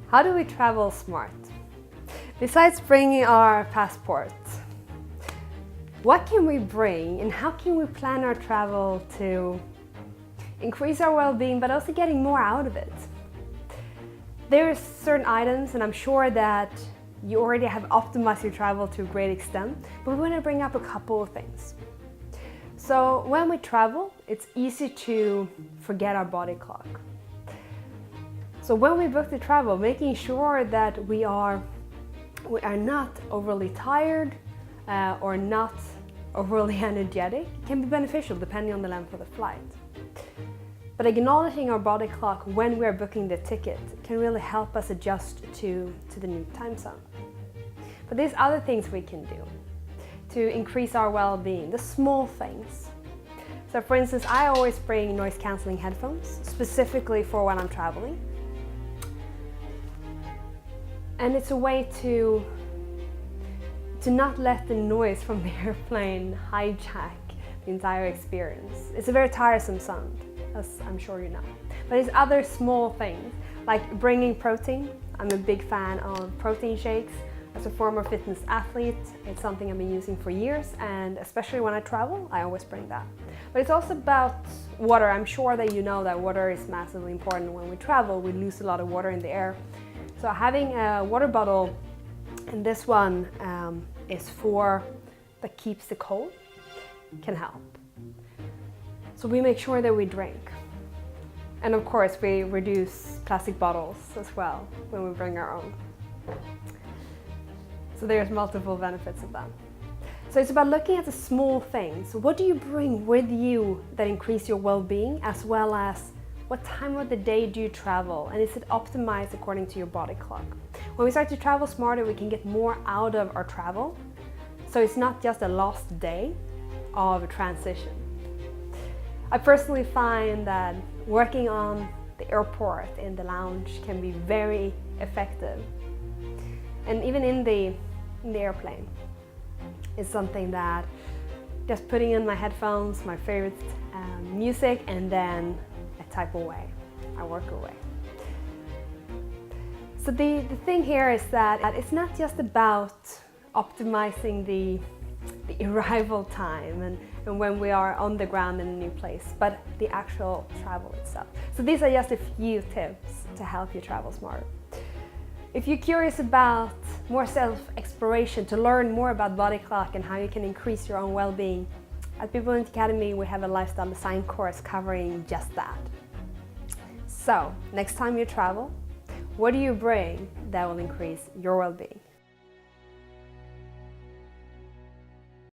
How do we travel smart? Besides bringing our passports, what can we bring and how can we plan our travel to increase our well-being but also getting more out of it? There are certain items, and I'm sure that you already have optimized your travel to a great extent, but we want to bring up a couple of things. So when we travel, it's easy to forget our body clock. So when we book the travel, making sure that we are not overly tired or not overly energetic can be beneficial depending on the length of the flight. But acknowledging our body clock when we are booking the ticket can really help us adjust to the new time zone. But there's other things we can do to increase our well-being, the small things. So for instance, I always bring noise-canceling headphones, specifically for when I'm traveling. And it's a way to not let the noise from the airplane hijack the entire experience. It's a very tiresome sound, as I'm sure you know. But there's other small things, like bringing protein. I'm a big fan of protein shakes. As a former fitness athlete, it's something I've been using for years, and especially when I travel, I always bring that. But it's also about water. I'm sure that you know that water is massively important when we travel. We lose a lot of water in the air. So having a water bottle, and this one is that keeps the cold, can help. So we make sure that we drink. And of course, we reduce plastic bottles as well when we bring our own. So there's multiple benefits of that. So it's about looking at the small things. What do you bring with you that increase your well-being, as well as what time of the day do you travel, and is it optimized according to your body clock? When we start to travel smarter, we can get more out of our travel. So it's not just a lost day of a transition. I personally find that working on the airport in the lounge can be very effective. And even in the airplane, it's something that just putting in my headphones, my favorite music, and then I type away, I work away. So the thing here is that it's not just about optimizing the arrival time and when we are on the ground in a new place, but the actual travel itself. So these are just a few tips to help you travel smarter. If you're curious about more self-exploration, to learn more about body clock and how you can increase your own well-being, at Wellbeing Academy we have a lifestyle design course covering just that. So, next time you travel, what do you bring that will increase your well-being?